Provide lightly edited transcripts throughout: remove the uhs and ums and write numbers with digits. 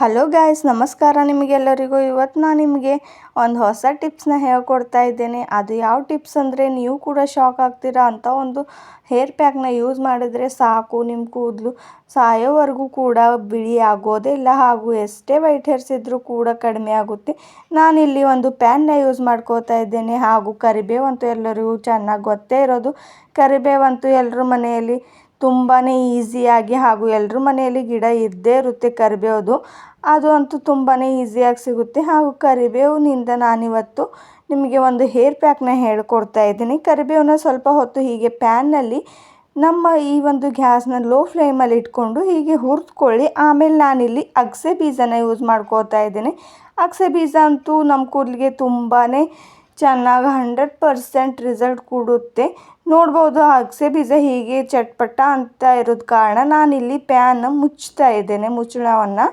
Hello guys, ನಮಸ್ಕಾರ ನಿಮಗೆಲ್ಲರಿಗೂ. ಇವತ್ತು ನಾನು ನಿಮಗೆ ಒಂದು ಹೊಸ ಟಿಪ್ಸ್ನ ಹೇಳ್ಕೊಡ್ತಾ ಇದ್ದೇನೆ. ಅದು ಯಾವ ಟಿಪ್ಸ್ ಅಂದರೆ ನೀವು ಕೂಡ ಶಾಕ್ ಆಗ್ತೀರಾ ಅಂತ ಒಂದು ಹೇರ್ ಪ್ಯಾಕ್ನ ಯೂಸ್ ಮಾಡಿದರೆ ಸಾಕು, ನಿಮ್ಮ ಕೂದಲು ಸಾಯೋವರೆಗೂ ಕೂಡ ಬಿಳಿ ಆಗೋದೇ ಇಲ್ಲ, ಹಾಗೂ ಎಷ್ಟೇ ವೈಟ್ ಹೇರ್ಸ್ ಇದ್ದರೂ ಕೂಡ ಕಡಿಮೆ ಆಗುತ್ತೆ. ನಾನಿಲ್ಲಿ ಒಂದು ಪ್ಯಾನ್ನ ಯೂಸ್ ಮಾಡ್ಕೋತಾ ಇದ್ದೇನೆ. ಹಾಗೂ ಕರಿಬೇವಂತೂ ಎಲ್ಲರಿಗೂ ಚೆನ್ನಾಗಿ ಗೊತ್ತೇ ಇರೋದು. ಕರಿಬೇವಂತೂ ಎಲ್ಲರ ಮನೆಯಲ್ಲಿ ತುಂಬಾ ಈಸಿಯಾಗಿ, ಹಾಗೂ ಎಲ್ಲರ ಮನೆಯಲ್ಲಿ ಗಿಡ ಇದ್ದೇ ಇರುತ್ತೆ ಕರಿಬೇವುದು. ಅದು ಅಂತೂ ತುಂಬಾ ಈಸಿಯಾಗಿ ಸಿಗುತ್ತೆ. ಹಾಗೂ ಕರಿಬೇವಿನಿಂದ ನಾನಿವತ್ತು ನಿಮಗೆ ಒಂದು ಹೇರ್ ಪ್ಯಾಕ್ನ ಹೇಳ್ಕೊಡ್ತಾ ಇದ್ದೀನಿ. ಕರಿಬೇವನ್ನ ಸ್ವಲ್ಪ ಹೊತ್ತು ಹೀಗೆ ಪ್ಯಾನ್ನಲ್ಲಿ ನಮ್ಮ ಈ ಒಂದು ಗ್ಯಾಸ್ನ ಲೋ ಫ್ಲೇಮಲ್ಲಿ ಇಟ್ಕೊಂಡು ಹೀಗೆ ಹುರಿದುಕೊಳ್ಳಿ. ಆಮೇಲೆ ನಾನಿಲ್ಲಿ ಅಗಸೆ ಬೀಜನ ಯೂಸ್ ಮಾಡ್ಕೋತಾ ಇದ್ದೀನಿ. ಅಗಸೆ ಬೀಜ ಅಂತೂ ನಮ್ಮ ಕೂದಲಿಗೆ ತುಂಬಾ ಚೆನ್ನಾಗಿ 100% ರಿಸಲ್ಟ್ ಕೊಡುತ್ತೆ. ನೋಡ್ಬೋದು, ಅಗಸೆ ಬೀಜ ಹೀಗೆ ಚಟ್ಪಟ ಅಂತ ಇರೋದು ಕಾರಣ ನಾನಿಲ್ಲಿ ಪ್ಯಾನ್ ಮುಚ್ತಾ ಇದ್ದೇನೆ, ಮುಚ್ಚಳವನ್ನು.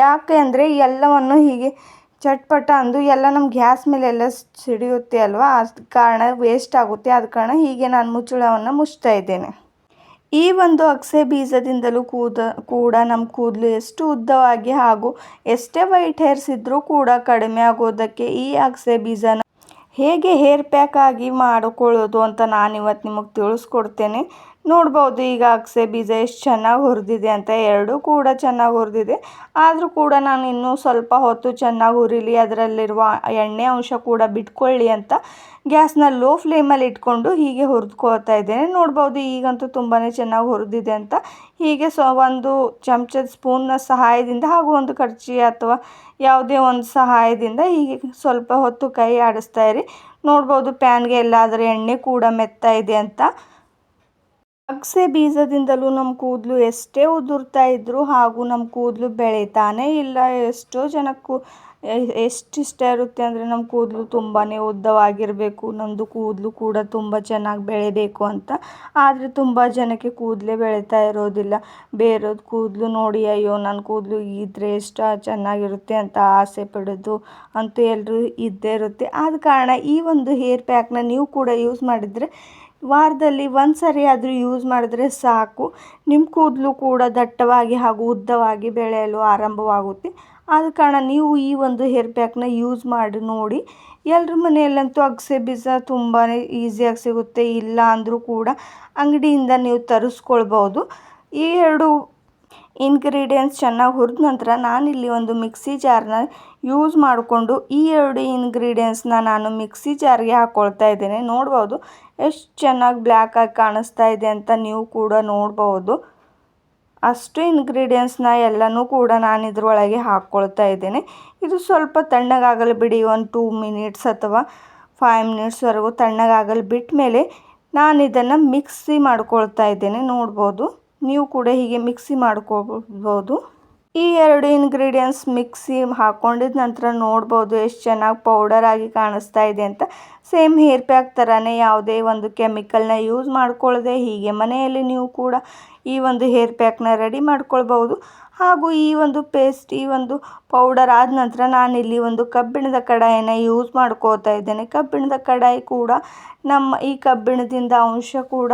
ಯಾಕೆ ಅಂದರೆ ಎಲ್ಲವನ್ನು ಹೀಗೆ ಚಟ್ಪಟ ಅಂದು ಎಲ್ಲ ನಮ್ಮ ಗ್ಯಾಸ್ ಮೇಲೆಲ್ಲ ಸಿಡಿಯುತ್ತೆ ಅಲ್ವಾ, ಅದ ಕಾರಣ ವೇಸ್ಟ್ ಆಗುತ್ತೆ. ಆದ ಕಾರಣ ಹೀಗೆ ನಾನು ಮುಚ್ಚಳವನ್ನು ಮುಚ್ತಾ ಇದ್ದೇನೆ. ಈ ಒಂದು ಅಗಸೆ ಬೀಜದಿಂದಲೂ ಕೂಡ ನಮ್ಮ ಕೂದಲು ಎಷ್ಟು ಉದ್ದವಾಗಿ ಹಾಗೂ ಎಷ್ಟೇ ವೈಟ್ ಹೇರ್ಸ್ ಇದ್ದರೂ ಕೂಡ ಕಡಿಮೆ ಆಗೋದಕ್ಕೆ ಈ ಅಗಸೆ ಬೀಜನ ಹೇಗೆ ಹೇರ್ ಪ್ಯಾಕ್ ಆಗಿ ಮಾಡಿಕೊಳ್ಳೋದು ಅಂತ ನಾನಿವತ್ತು ನಿಮಗೆ ತಿಳಿಸ್ಕೊಡ್ತೇನೆ. ನೋಡ್ಬೋದು, ಈಗ ಅಗಸೆ ಬೀಜ ಎಷ್ಟು ಚೆನ್ನಾಗಿ ಹುರಿದಿದೆ ಅಂತ. ಎರಡೂ ಕೂಡ ಚೆನ್ನಾಗಿ ಹುರಿದಿದೆ. ಆದರೂ ಕೂಡ ನಾನು ಇನ್ನೂ ಸ್ವಲ್ಪ ಹೊತ್ತು ಚೆನ್ನಾಗಿ ಹುರಿಲಿ, ಅದರಲ್ಲಿರುವ ಎಣ್ಣೆ ಅಂಶ ಕೂಡ ಬಿಟ್ಕೊಳ್ಳಿ ಅಂತ ಗ್ಯಾಸ್ನ ಲೋ ಫ್ಲೇಮಲ್ಲಿ ಇಟ್ಕೊಂಡು ಹೀಗೆ ಹುರಿದುಕೊಳ್ತಾ ಇದ್ದೇನೆ. ನೋಡ್ಬೋದು, ಈಗಂತೂ ತುಂಬಾ ಚೆನ್ನಾಗಿ ಹುರಿದಿದೆ ಅಂತ. ಹೀಗೆ ಒಂದು ಚಮಚದ ಸ್ಪೂನ್ನ ಸಹಾಯದಿಂದ ಹಾಗೂ ಒಂದು ಕರ್ಚಿ ಅಥವಾ ಯಾವುದೇ ಒಂದು ಸಹಾಯದಿಂದ ಹೀಗೆ ಸ್ವಲ್ಪ ಹೊತ್ತು ಕೈ ಆಡಿಸ್ತಾ ಇರಿ. ನೋಡ್ಬೋದು, ಪ್ಯಾನ್ಗೆ ಎಲ್ಲಾದರೂ ಎಣ್ಣೆ ಕೂಡ ಮೆತ್ತಾ ಇದೆ ಅಂತ. ಅಗಸೆ ಬೀಜದಿಂದಲೂ ನಮ್ಮ ಕೂದಲು ಎಷ್ಟೇ ಉದುರ್ತಾ ಇದ್ದರೂ ಹಾಗೂ ನಮ್ಮ ಕೂದಲು ಬೆಳೀತಾನೇ ಇಲ್ಲ. ಎಷ್ಟೋ ಜನಕ್ಕೂ ಎಷ್ಟಿಷ್ಟ ಇರುತ್ತೆ ಅಂದರೆ ನಮ್ಮ ಕೂದಲು ತುಂಬಾ ಉದ್ದವಾಗಿರಬೇಕು, ನಮ್ಮದು ಕೂದಲು ಕೂಡ ತುಂಬ ಚೆನ್ನಾಗಿ ಬೆಳಿಬೇಕು ಅಂತ. ಆದರೆ ತುಂಬ ಜನಕ್ಕೆ ಕೂದಲೇ ಬೆಳೀತಾ ಇರೋದಿಲ್ಲ. ಬೇರೆಯವ್ರ ಕೂದಲು ನೋಡಿ ಅಯ್ಯೋ ನನ್ನ ಕೂದಲು ಇದ್ದರೆ ಎಷ್ಟು ಚೆನ್ನಾಗಿರುತ್ತೆ ಅಂತ ಆಸೆ ಪಡೋದು ಅಂತೂ ಎಲ್ಲರೂ ಇದ್ದೇ ಇರುತ್ತೆ. ಆದ ಕಾರಣ ಈ ಒಂದು ಹೇರ್ ಪ್ಯಾಕ್ನ ನೀವು ಕೂಡ ಯೂಸ್ ಮಾಡಿದರೆ, ವಾರದಲ್ಲಿ ಒಂದು ಸರಿ ಆದರೂ ಯೂಸ್ ಮಾಡಿದ್ರೆ ಸಾಕು, ನಿಮ್ಮ ಕೂದಲು ಕೂಡ ದಟ್ಟವಾಗಿ ಹಾಗೂ ಉದ್ದವಾಗಿ ಬೆಳೆಯಲು ಆರಂಭವಾಗುತ್ತೆ. ಆದ ಕಾರಣ ನೀವು ಈ ಒಂದು ಹೇರ್ ಪ್ಯಾಕ್ನ ಯೂಸ್ ಮಾಡಿ ನೋಡಿ. ಎಲ್ಲರ ಮನೆಯಲ್ಲಂತೂ ಅಗಸೆ ಬೀಜ ತುಂಬಾ ಈಸಿಯಾಗಿ ಸಿಗುತ್ತೆ. ಇಲ್ಲ ಅಂದರೂ ಕೂಡ ಅಂಗಡಿಯಿಂದ ನೀವು ತರಿಸ್ಕೊಳ್ಬೋದು. ಈ ಎರಡು ಇಂಗ್ರೀಡಿಯೆಂಟ್ಸ್ ಚೆನ್ನಾಗಿ ಹುರಿದ ನಂತರ ನಾನಿಲ್ಲಿ ಒಂದು ಮಿಕ್ಸಿ ಜಾರ್ನ ಯೂಸ್ ಮಾಡಿಕೊಂಡು ಈ ಎರಡು ಇಂಗ್ರೀಡಿಯೆಂಟ್ಸ್ನ ನಾನು ಮಿಕ್ಸಿ ಜಾರ್ಗೆ ಹಾಕ್ಕೊಳ್ತಾ ಇದ್ದೇನೆ. ನೋಡ್ಬೋದು ಎಷ್ಟು ಚೆನ್ನಾಗಿ ಬ್ಲ್ಯಾಕಾಗಿ ಕಾಣಿಸ್ತಾ ಇದೆ ಅಂತ ನೀವು ಕೂಡ ನೋಡ್ಬೋದು. ಅಷ್ಟು ಇಂಗ್ರೀಡಿಯೆಂಟ್ಸ್ನ ಎಲ್ಲನೂ ಕೂಡ ನಾನು ಇದರೊಳಗೆ ಹಾಕ್ಕೊಳ್ತಾ ಇದ್ದೇನೆ. ಇದು ಸ್ವಲ್ಪ ತಣ್ಣಗಾಗಲು ಬಿಡಿ, ಒಂದು 2 ಮಿನಿಟ್ಸ್ ಅಥವಾ 5 ಮಿನಿಟ್ಸ್ವರೆಗೂ ತಣ್ಣಗಾಗಲು ಬಿಟ್ಟ ಮೇಲೆ ನಾನು ಇದನ್ನು ಮಿಕ್ಸಿ ಮಾಡ್ಕೊಳ್ತಾ ಇದ್ದೇನೆ. ನೋಡ್ಬೋದು, ನೀವು ಕೂಡ ಹೀಗೆ ಮಿಕ್ಸಿ ಮಾಡ್ಕೊಳ್ಬೋದು. ಈ ಎರಡು ಇಂಗ್ರೀಡಿಯೆಂಟ್ಸ್ ಮಿಕ್ಸಿ ಹಾಕ್ಕೊಂಡಿದ ನಂತರ ನೋಡ್ಬೋದು ಎಷ್ಟು ಚೆನ್ನಾಗಿ ಪೌಡರ್ ಆಗಿ ಕಾಣಿಸ್ತಾ ಇದೆ ಅಂತ. ಸೇಮ್ ಹೇರ್ ಪ್ಯಾಕ್ ಥರನೇ, ಯಾವುದೇ ಒಂದು ಕೆಮಿಕಲ್ನ ಯೂಸ್ ಮಾಡ್ಕೊಳ್ಳದೆ ಹೀಗೆ ಮನೆಯಲ್ಲಿ ನೀವು ಕೂಡ ಈ ಒಂದು ಹೇರ್ ಪ್ಯಾಕ್ನ ರೆಡಿ ಮಾಡ್ಕೊಳ್ಬೋದು. ಹಾಗೂ ಈ ಒಂದು ಪೇಸ್ಟ್, ಈ ಒಂದು ಪೌಡರ್ ಆದ ನಂತರ ನಾನಿಲ್ಲಿ ಒಂದು ಕಬ್ಬಿಣದ ಕಡಾಯಿನ ಯೂಸ್ ಮಾಡ್ಕೋತಾ ಇದ್ದೇನೆ. ಕಬ್ಬಿಣದ ಕಡಾಯಿ ಕೂಡ ಈ ಕಬ್ಬಿಣದಿಂದ ಅಂಶ ಕೂಡ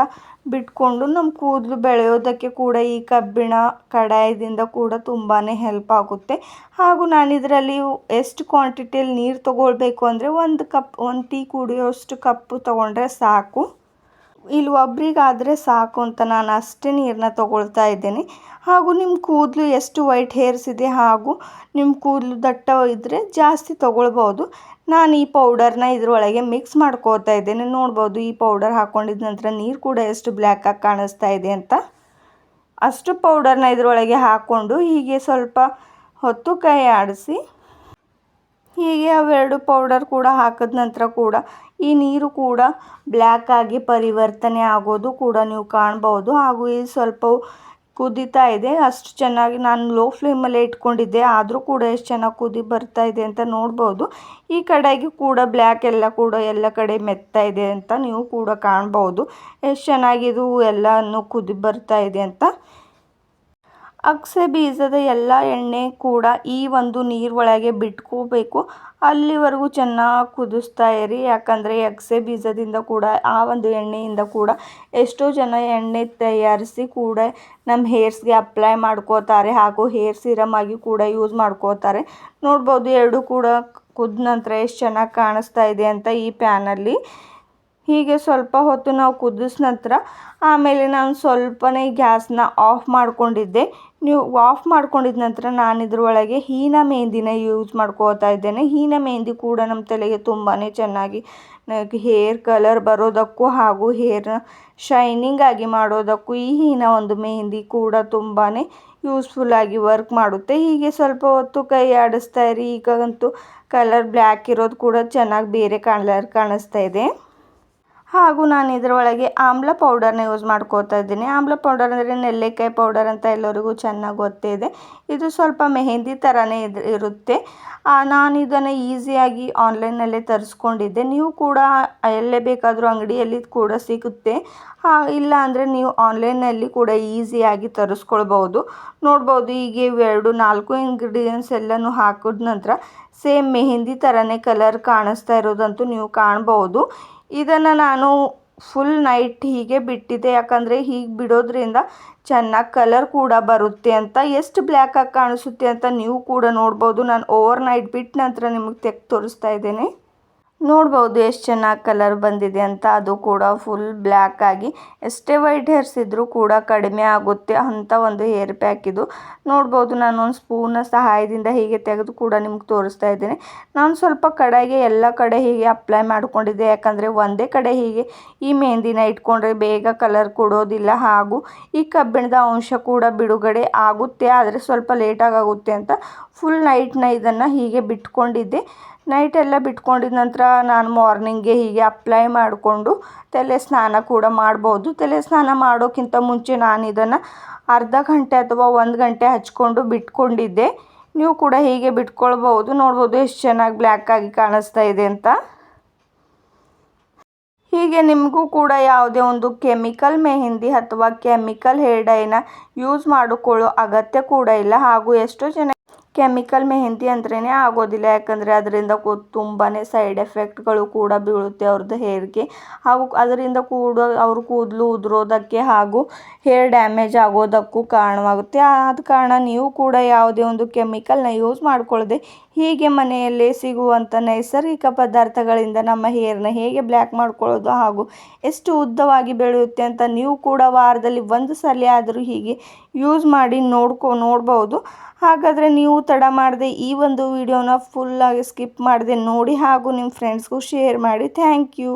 ಬಿಟ್ಕೊಂಡು ನಮ್ಮ ಕೂದಲು ಬೆಳೆಯೋದಕ್ಕೆ ಕೂಡ ಈ ಕಬ್ಬಿಣ ಕಡಾಯದಿಂದ ಕೂಡ ತುಂಬಾ ಹೆಲ್ಪ್ ಆಗುತ್ತೆ. ಹಾಗೂ ನಾನು ಇದರಲ್ಲಿ ಎಷ್ಟು ಕ್ವಾಂಟಿಟಿಯಲ್ಲಿ ನೀರು ತೊಗೊಳ್ಬೇಕು ಅಂದರೆ ಒಂದು ಟೀ ಕುಡಿಯೋಷ್ಟು ಕಪ್ಪು ತೊಗೊಂಡ್ರೆ ಸಾಕು. ಇಲ್ಲಿ ಒಬ್ರಿಗಾದರೆ ಸಾಕು ಅಂತ ನಾನು ಅಷ್ಟೇ ನೀರನ್ನ ತೊಗೊಳ್ತಾ ಇದ್ದೇನೆ. ಹಾಗೂ ನಿಮ್ಮ ಕೂದಲು ಎಷ್ಟು ವೈಟ್ ಹೇರ್ಸ್ ಇದೆ ಹಾಗೂ ನಿಮ್ಮ ಕೂದಲು ದಟ್ಟ ಇದ್ದರೆ ಜಾಸ್ತಿ ತೊಗೊಳ್ಬೋದು. ನಾನು ಈ ಪೌಡರ್ನ ಇದರೊಳಗೆ ಮಿಕ್ಸ್ ಮಾಡ್ಕೋತಾ ಇದ್ದೇನೆ. ನೋಡ್ಬೋದು, ಈ ಪೌಡರ್ ಹಾಕ್ಕೊಂಡಿದ ನಂತರ ನೀರು ಕೂಡ ಎಷ್ಟು ಬ್ಲ್ಯಾಕಾಗಿ ಕಾಣಿಸ್ತಾ ಇದೆ ಅಂತ. ಅಷ್ಟು ಪೌಡರ್ನ ಇದರೊಳಗೆ ಹಾಕ್ಕೊಂಡು ಹೀಗೆ ಸ್ವಲ್ಪ ಹೊತ್ತು ಕೈ ಆಡಿಸಿ, ಹೀಗೆ ಅವೆರಡು ಪೌಡರ್ ಕೂಡ ಹಾಕಿದ ನಂತರ ಕೂಡ ಈ ನೀರು ಕೂಡ ಬ್ಲ್ಯಾಕ್ ಆಗಿ ಪರಿವರ್ತನೆ ಆಗೋದು ಕೂಡ ನೀವು ಕಾಣ್ಬೋದು. ಹಾಗೂ ಈ ಸ್ವಲ್ಪ ಕುದೀತಾ ಇದೆ. ಅಷ್ಟು ಚೆನ್ನಾಗಿ ನಾನು ಲೋ ಫ್ಲೇಮಲ್ಲೇ ಇಟ್ಕೊಂಡಿದ್ದೆ, ಆದರೂ ಕೂಡ ಎಷ್ಟು ಚೆನ್ನಾಗಿ ಕುದಿ ಬರ್ತಾ ಇದೆ ಅಂತ ನೋಡ್ಬೋದು. ಈ ಕಡೆಗೆ ಕೂಡ ಬ್ಲ್ಯಾಕ್ ಎಲ್ಲ ಕಡೆ ಮೆತ್ತಾ ಇದೆ ಅಂತ ನೀವು ಕೂಡ ಕಾಣ್ಬೋದು. ಎಷ್ಟು ಚೆನ್ನಾಗಿದು ಎಲ್ಲನೂ ಕುದಿ ಬರ್ತಾ ಇದೆ ಅಂತ. ಅಗಸೆ ಬೀಜದ ಎಲ್ಲ ಎಣ್ಣೆ ಕೂಡ ಈ ಒಂದು ನೀರೊಳಗೆ ಬಿಟ್ಕೋಬೇಕು. ಅಲ್ಲಿವರೆಗೂ ಚೆನ್ನಾಗಿ ಕುದಿಸ್ತಾ ಇರಿ. ಯಾಕಂದರೆ ಅಗಸೆ ಬೀಜದಿಂದ ಕೂಡ ಆ ಒಂದು ಎಣ್ಣೆಯಿಂದ ಕೂಡ ಎಷ್ಟೋ ಜನ ಎಣ್ಣೆ ತಯಾರಿಸಿ ಕೂಡ ನಮ್ಮ ಹೇರ್ಸ್ಗೆ ಅಪ್ಲೈ ಮಾಡ್ಕೋತಾರೆ, ಹಾಗೂ ಹೇರ್ ಸಿರಮ್ ಆಗಿ ಕೂಡ ಯೂಸ್ ಮಾಡ್ಕೋತಾರೆ. ನೋಡ್ಬೋದು ಎರಡು ಕೂಡ ಕುದ್ದ ನಂತರ ಎಷ್ಟು ಚೆನ್ನಾಗಿ ಕಾಣಿಸ್ತಾ ಇದೆ ಅಂತ ಈ ಪ್ಯಾನಲ್ಲಿ. ಹೀಗೆ ಸ್ವಲ್ಪ ಹೊತ್ತು ನಾವು ಕುದಿಸ್ ನಂತರ ಆಮೇಲೆ ನಾನು ಸ್ವಲ್ಪನೇ ಗ್ಯಾಸ್ನ ಆಫ್ ಮಾಡ್ಕೊಂಡಿದ್ದೆ. ನೀವು ಆಫ್ ಮಾಡ್ಕೊಂಡಿದ್ದ ನಂತರ ನಾನು ಇದ್ರೊಳಗೆ ಹೀನ ಮೆಹಂದಿನ ಯೂಸ್ ಮಾಡ್ಕೋತಾ ಇದ್ದೇನೆ. ಹೀನ ಮೆಹಂದಿ ಕೂಡ ನಮ್ಮ ತಲೆಗೆ ತುಂಬಾ ಚೆನ್ನಾಗಿ ಹೇರ್ ಕಲರ್ ಬರೋದಕ್ಕೂ ಹಾಗೂ ಹೇರ್ನ ಶೈನಿಂಗ್ ಆಗಿ ಮಾಡೋದಕ್ಕೂ ಈ ಹೀನ ಒಂದು ಮೆಹಂದಿ ಕೂಡ ತುಂಬಾ ಯೂಸ್ಫುಲ್ಲಾಗಿ ವರ್ಕ್ ಮಾಡುತ್ತೆ. ಹೀಗೆ ಸ್ವಲ್ಪ ಹೊತ್ತು ಕೈ ಆಡಿಸ್ತಾ ಇರಿ. ಈಗಂತೂ ಕಲರ್ ಬ್ಲ್ಯಾಕ್ ಇರೋದು ಕೂಡ ಚೆನ್ನಾಗಿ ಬೇರೆ ಕಲರ್ ಕಾಣಿಸ್ತಾ ಇದೆ. ಹಾಗೂ ನಾನು ಇದರೊಳಗೆ ಆಮ್ಲ ಪೌಡರ್ನ ಯೂಸ್ ಮಾಡ್ಕೋತಾ ಇದ್ದೀನಿ. ಆಮ್ಲ ಪೌಡರ್ ಅಂದರೆ ನೆಲ್ಲಿಕಾಯಿ ಪೌಡರ್ ಅಂತ ಎಲ್ಲರಿಗೂ ಚೆನ್ನಾಗಿ ಗೊತ್ತೇ ಇದೆ. ಇದು ಸ್ವಲ್ಪ ಮೆಹಂದಿ ಥರನೇ ಇರುತ್ತೆ. ನಾನು ಇದನ್ನು ಈಸಿಯಾಗಿ ಆನ್ಲೈನಲ್ಲೇ ತರಿಸ್ಕೊಂಡಿದ್ದೆ. ನೀವು ಕೂಡ ಎಲ್ಲೇ ಬೇಕಾದರೂ ಅಂಗಡಿಯಲ್ಲಿ ಕೂಡ ಸಿಗುತ್ತೆ. ಇಲ್ಲ ಅಂದರೆ ನೀವು ಆನ್ಲೈನಲ್ಲಿ ಕೂಡ ಈಸಿಯಾಗಿ ತರಿಸ್ಕೊಳ್ಬೋದು. ನೋಡ್ಬೋದು ಹೀಗೆ 4 ಇಂಗ್ರೀಡಿಯೆಂಟ್ಸ್ ಎಲ್ಲನೂ ಹಾಕಿದ ನಂತರ ಸೇಮ್ ಮೆಹಂದಿ ಥರನೇ ಕಲರ್ ಕಾಣಿಸ್ತಾ ಇರೋದಂತೂ ನೀವು ಕಾಣ್ಬೋದು. ಇದನ್ನು ನಾನು ಫುಲ್ ನೈಟ್ ಹೀಗೆ ಬಿಟ್ಟಿದ್ದೆ. ಯಾಕಂದರೆ ಹೀಗೆ ಬಿಡೋದ್ರಿಂದ ಚೆನ್ನಾಗಿ ಕಲರ್ ಕೂಡ ಬರುತ್ತೆ ಅಂತ. ಎಷ್ಟು ಬ್ಲ್ಯಾಕಾಗಿ ಕಾಣಿಸುತ್ತೆ ಅಂತ ನೀವು ಕೂಡ ನೋಡ್ಬೋದು. ನಾನು ಓವರ್ ನೈಟ್ ಬಿಟ್ಟ ನಂತರ ನಿಮಗೆ ತೆಗೆದು ತೋರಿಸ್ತಾ ಇದ್ದೇನೆ. ನೋಡ್ಬೋದು ಎಷ್ಟು ಚೆನ್ನಾಗಿ ಕಲರ್ ಬಂದಿದೆ ಅಂತ. ಅದು ಕೂಡ ಫುಲ್ ಬ್ಲ್ಯಾಕ್ ಆಗಿ ಎಷ್ಟೇ ವೈಟ್ ಹೇರ್ಸ್ ಇದ್ದರೂ ಕೂಡ ಕಡಿಮೆ ಆಗುತ್ತೆ ಅಂಥ ಒಂದು ಹೇರ್ ಪ್ಯಾಕ್ ಇದು. ನೋಡ್ಬೋದು ನಾನು ಒಂದು ಸ್ಪೂನ ಸಹಾಯದಿಂದ ಹೀಗೆ ತೆಗೆದು ಕೂಡ ನಿಮ್ಗೆ ತೋರಿಸ್ತಾ ಇದ್ದೇನೆ. ನಾನು ಸ್ವಲ್ಪ ಕಡೆಗೆ ಎಲ್ಲ ಕಡೆ ಹೀಗೆ ಅಪ್ಲೈ ಮಾಡ್ಕೊಂಡಿದ್ದೆ. ಯಾಕಂದರೆ ಒಂದೇ ಕಡೆ ಹೀಗೆ ಈ ಮೆಹಂದಿನ ಇಟ್ಕೊಂಡ್ರೆ ಬೇಗ ಕಲರ್ ಕೊಡೋದಿಲ್ಲ, ಹಾಗೂ ಈ ಕಬ್ಬಿಣದ ಅಂಶ ಕೂಡ ಬಿಡುಗಡೆ ಆಗುತ್ತೆ, ಆದರೆ ಸ್ವಲ್ಪ ಲೇಟಾಗಿ ಆಗುತ್ತೆ ಅಂತ ಫುಲ್ ನೈಟ್ನ ಇದನ್ನು ಹೀಗೆ ಬಿಟ್ಕೊಂಡಿದ್ದೆ. ನೈಟ್ ಎಲ್ಲ ಬಿಟ್ಕೊಂಡಿದ ನಂತರ ನಾನು ಮಾರ್ನಿಂಗ್ಗೆ ಹೀಗೆ ಅಪ್ಲೈ ಮಾಡಿಕೊಂಡು ತಲೆ ಸ್ನಾನ ಕೂಡ ಮಾಡ್ಬೋದು. ತಲೆ ಸ್ನಾನ ಮಾಡೋಕ್ಕಿಂತ ಮುಂಚೆ ನಾನು ಇದನ್ನು ಅರ್ಧ ಗಂಟೆ ಅಥವಾ 1 ಗಂಟೆ ಹಚ್ಕೊಂಡು ಬಿಟ್ಕೊಂಡಿದ್ದೆ. ನೀವು ಕೂಡ ಹೀಗೆ ಬಿಟ್ಕೊಳ್ಬೋದು. ನೋಡ್ಬೋದು ಎಷ್ಟು ಚೆನ್ನಾಗಿ ಬ್ಲ್ಯಾಕ್ ಆಗಿ ಕಾಣಿಸ್ತಾ ಇದೆ ಅಂತ. ಹೀಗೆ ನಿಮಗೂ ಕೂಡ ಯಾವುದೇ ಒಂದು ಕೆಮಿಕಲ್ ಮೆಹಂದಿ ಅಥವಾ ಕೆಮಿಕಲ್ ಹೇರ್ ಡೈನ ಯೂಸ್ ಮಾಡಿಕೊಳ್ಳೋ ಅಗತ್ಯ ಕೂಡ ಇಲ್ಲ. ಹಾಗೂ ಎಷ್ಟೋ ಜನ ಕೆಮಿಕಲ್ ಮೆಹಂದಿ ಅಂದ್ರೇ ಆಗೋದಿಲ್ಲ. ಯಾಕಂದರೆ ಅದರಿಂದ ತುಂಬಾ ಸೈಡ್ ಎಫೆಕ್ಟ್ಗಳು ಕೂಡ ಬೀಳುತ್ತೆ ಅವ್ರದ್ದು ಹೇರ್ಗೆ. ಹಾಗೂ ಅದರಿಂದ ಕೂಡ ಅವ್ರ ಕೂದಲು ಉದುರೋದಕ್ಕೆ ಹಾಗೂ ಹೇರ್ ಡ್ಯಾಮೇಜ್ ಆಗೋದಕ್ಕೂ ಕಾರಣವಾಗುತ್ತೆ. ಆದ ಕಾರಣ ನೀವು ಕೂಡ ಯಾವುದೇ ಒಂದು ಕೆಮಿಕಲ್ನ ಯೂಸ್ ಮಾಡ್ಕೊಳ್ಳದೆ ಹೀಗೆ ಮನೆಯಲ್ಲೇ ಸಿಗುವಂಥ ನೈಸರ್ಗಿಕ ಪದಾರ್ಥಗಳಿಂದ ನಮ್ಮ ಹೇರ್ನ ಹೇಗೆ ಬ್ಲ್ಯಾಕ್ ಮಾಡ್ಕೊಳ್ಳೋದು ಹಾಗೂ ಎಷ್ಟು ಉದ್ದವಾಗಿ ಬೆಳೆಯುತ್ತೆ ಅಂತ ನೀವು ಕೂಡ ವಾರದಲ್ಲಿ 1 ಸಲ ಆದರೂ ಹೀಗೆ ಯೂಸ್ ಮಾಡಿ ನೋಡ್ಬೋದು. ಹಾಗಾದರೆ ನೀವು ತಡ ಮಾಡದೆ ಈ ಒಂದು ವಿಡಿಯೋನ ಫುಲ್ಲಾಗಿ ಸ್ಕಿಪ್ ಮಾಡದೆ ನೋಡಿ, ಹಾಗೂ ನಿಮ್ಮ ಫ್ರೆಂಡ್ಸ್ಗೂ ಶೇರ್ ಮಾಡಿ. Thank you.